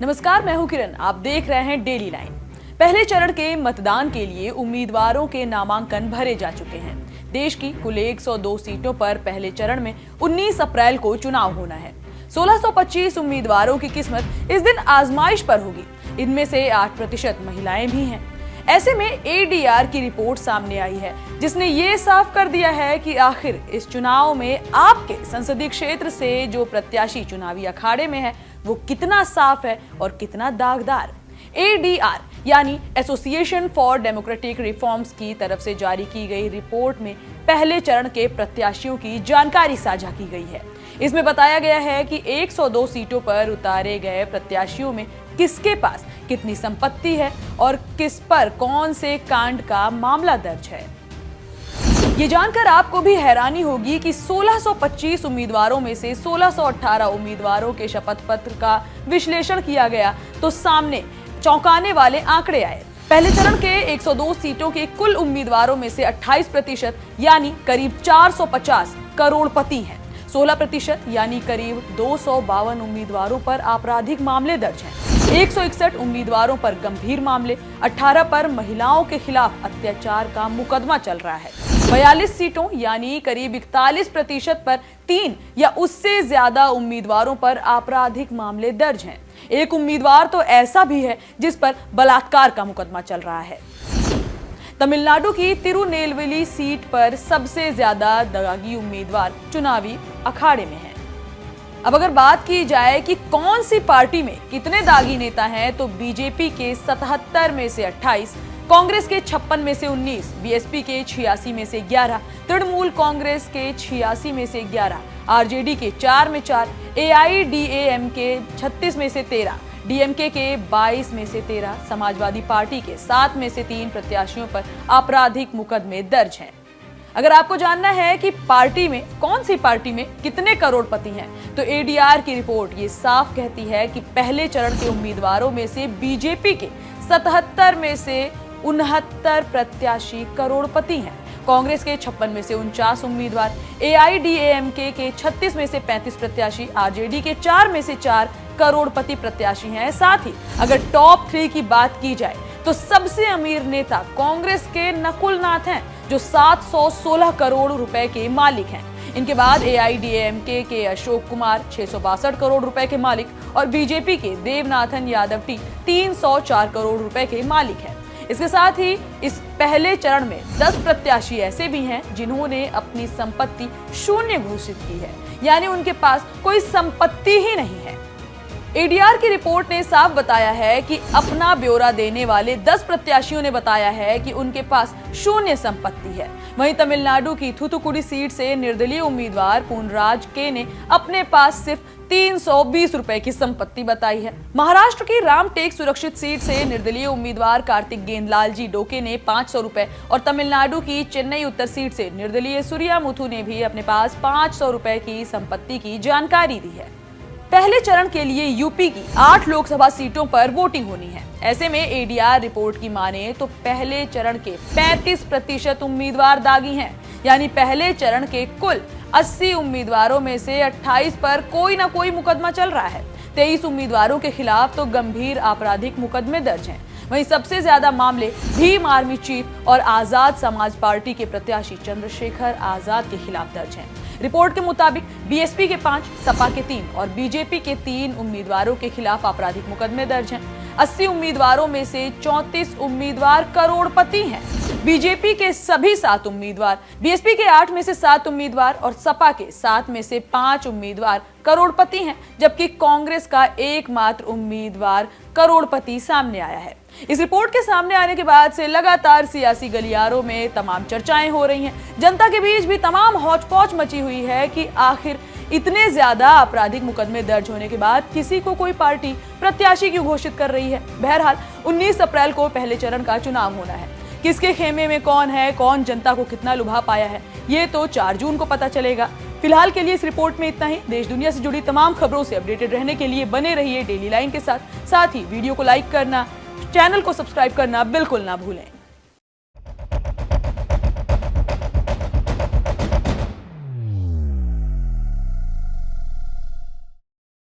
नमस्कार, मैं हूं किरण। आप देख रहे हैं डेली लाइन। पहले चरण के मतदान के लिए उम्मीदवारों के नामांकन भरे जा चुके हैं। देश की कुल 102 सीटों पर पहले चरण में 19 अप्रैल को चुनाव होना है। 1625 उम्मीदवारों की किस्मत इस दिन आजमाइश पर होगी। इनमें से 8% महिलाएं भी हैं। ऐसे में एडीआर की रिपोर्ट सामने आई है, जिसने ये साफ कर दिया है कि आखिर इस चुनाव में आपके संसदीय क्षेत्र से जो प्रत्याशी चुनावी अखाड़े में है वो कितना साफ है और कितना दागदार। एडीआर यानी एसोसिएशन फॉर डेमोक्रेटिक रिफॉर्म्स की तरफ से जारी की गई रिपोर्ट में पहले चरण के प्रत्याशियों की जानकारी साझा की गई है। इसमें बताया गया है कि 102 सीटों पर उतारे गए प्रत्याशियों में किसके पास कितनी संपत्ति है और किस पर कौन से कांड का मामला दर्ज है। ये जानकर आपको भी हैरानी होगी कि 1625 उम्मीदवारों में से 1618 उम्मीदवारों के शपथ पत्र का विश्लेषण किया गया तो सामने चौंकाने वाले आंकड़े आए। पहले चरण के 102 सीटों के कुल उम्मीदवारों में से 28% यानी करीब 450 करोड़पति हैं। 16% यानी करीब 252 उम्मीदवारों पर आपराधिक मामले दर्ज हैं। 161 उम्मीदवारों पर गंभीर मामले, 18 पर महिलाओं के खिलाफ अत्याचार का मुकदमा चल रहा है। 42 सीटों यानी करीब 41% पर 3 या उससे ज्यादा उम्मीदवारों पर आपराधिक मामले दर्ज हैं। एक उम्मीदवार तो ऐसा भी है जिस पर बलात्कार का मुकदमा चल रहा है। तमिलनाडु की तिरुनेलवेली सीट पर सबसे ज्यादा दागी उम्मीदवार चुनावी अखाड़े में हैं। अब अगर बात की जाए कि कौन सी पार्टी में कितने दागी नेता हैं, तो बीजेपी के 77 में से 28, कांग्रेस के 56 में से 19, बीएसपी के 86 में से 11, तृणमूल कांग्रेस के 86 में से 11, आरजेडी के 4 में 4, एआईडीएम के 36 में से 13, डीएमके के 22 में से 13, समाजवादी पार्टी के 7 में से 3 प्रत्याशियों पर आपराधिक मुकदमे दर्ज हैं। अगर आपको जानना है कि पार्टी में कौन सी पार्टी में कितने करोड़पति हैं, तो एडीआर की रिपोर्ट ये साफ कहती है कि पहले चरण के उम्मीदवारों में से बीजेपी के 77 में से 69 प्रत्याशी करोड़पति हैं। कांग्रेस के 56 में से 49 उम्मीदवार, एआईडीएमके के 36 में से 35 प्रत्याशी, आरजेडी के 4 में से 4 करोड़पति प्रत्याशी हैं। साथ ही अगर टॉप 3 की बात की जाए तो सबसे अमीर नेता कांग्रेस के नकुल नाथ हैं, जो 716 करोड़ रुपए के मालिक हैं। इनके बाद एआईडीएमके के अशोक कुमार 662 करोड़ रुपए के मालिक और बीजेपी के देवनाथन यादव 304 करोड़ रुपए के मालिक हैं। इसके साथ ही इस पहले चरण में 10 प्रत्याशी ऐसे भी हैं जिन्होंने अपनी संपत्ति शून्य घोषित की है, यानी उनके पास कोई संपत्ति ही नहीं है। एडीआर की रिपोर्ट ने साफ बताया है कि अपना ब्यौरा देने वाले 10 प्रत्याशियों ने बताया है कि उनके पास शून्य संपत्ति है। वहीं तमिलनाडु की थूथुकुडी सीट से निर्दलीय उम्मीदवार पूर्णराज के ने अपने पास सिर्फ 320 रुपए की संपत्ति बताई है। महाराष्ट्र की रामटेक सुरक्षित सीट से निर्दलीय उम्मीदवार कार्तिक गेंदलाल जी डोके ने 500 रुपए और तमिलनाडु की चेन्नई उत्तर सीट से निर्दलीय सूर्यामुथु ने भी अपने पास 500 रुपए की संपत्ति की जानकारी दी है। पहले चरण के लिए यूपी की 8 लोकसभा सीटों पर वोटिंग होनी है। ऐसे में एडीआर रिपोर्ट की माने तो पहले चरण के 35% उम्मीदवार दागी हैं, यानी पहले चरण के कुल 80 उम्मीदवारों में से 28 पर कोई ना कोई मुकदमा चल रहा है। 23 उम्मीदवारों के खिलाफ तो गंभीर आपराधिक मुकदमे दर्ज हैं। वहीं सबसे ज्यादा मामले भीम आर्मी चीफ और आजाद समाज पार्टी के प्रत्याशी चंद्रशेखर आजाद के खिलाफ दर्ज हैं। रिपोर्ट के मुताबिक बीएसपी के 5, सपा के 3 और बीजेपी के 3 उम्मीदवारों के खिलाफ आपराधिक मुकदमे दर्ज हैं। 80 उम्मीदवारों में से 34 उम्मीदवार करोड़पति हैं। बीजेपी के सभी 7 उम्मीदवार, बीएसपी के 8 में से 7 उम्मीदवार और सपा के 7 में से 5 उम्मीदवार करोड़पति हैं, जबकि कांग्रेस का एकमात्र उम्मीदवार करोड़पति सामने आया है। इस रिपोर्ट के सामने आने के बाद से लगातार सियासी गलियारों में तमाम चर्चाएं हो रही हैं। जनता के बीच भी तमाम हौच-पौच मची हुई है कि आखिर इतने ज्यादा आपराधिक मुकदमे दर्ज होने के बाद किसी को कोई पार्टी प्रत्याशी क्यों घोषित कर रही है। बहरहाल 19 अप्रैल को पहले चरण का चुनाव होना है। किसके खेमे में कौन है, कौन जनता को कितना लुभा पाया है, ये तो 4 जून को पता चलेगा। फिलहाल के लिए इस रिपोर्ट में इतना ही। देश दुनिया से जुड़ी तमाम खबरों से अपडेटेड रहने के लिए बने रहिए डेली लाइन के साथ ही वीडियो को लाइक करना, चैनल को सब्सक्राइब करना बिल्कुल ना भूलें।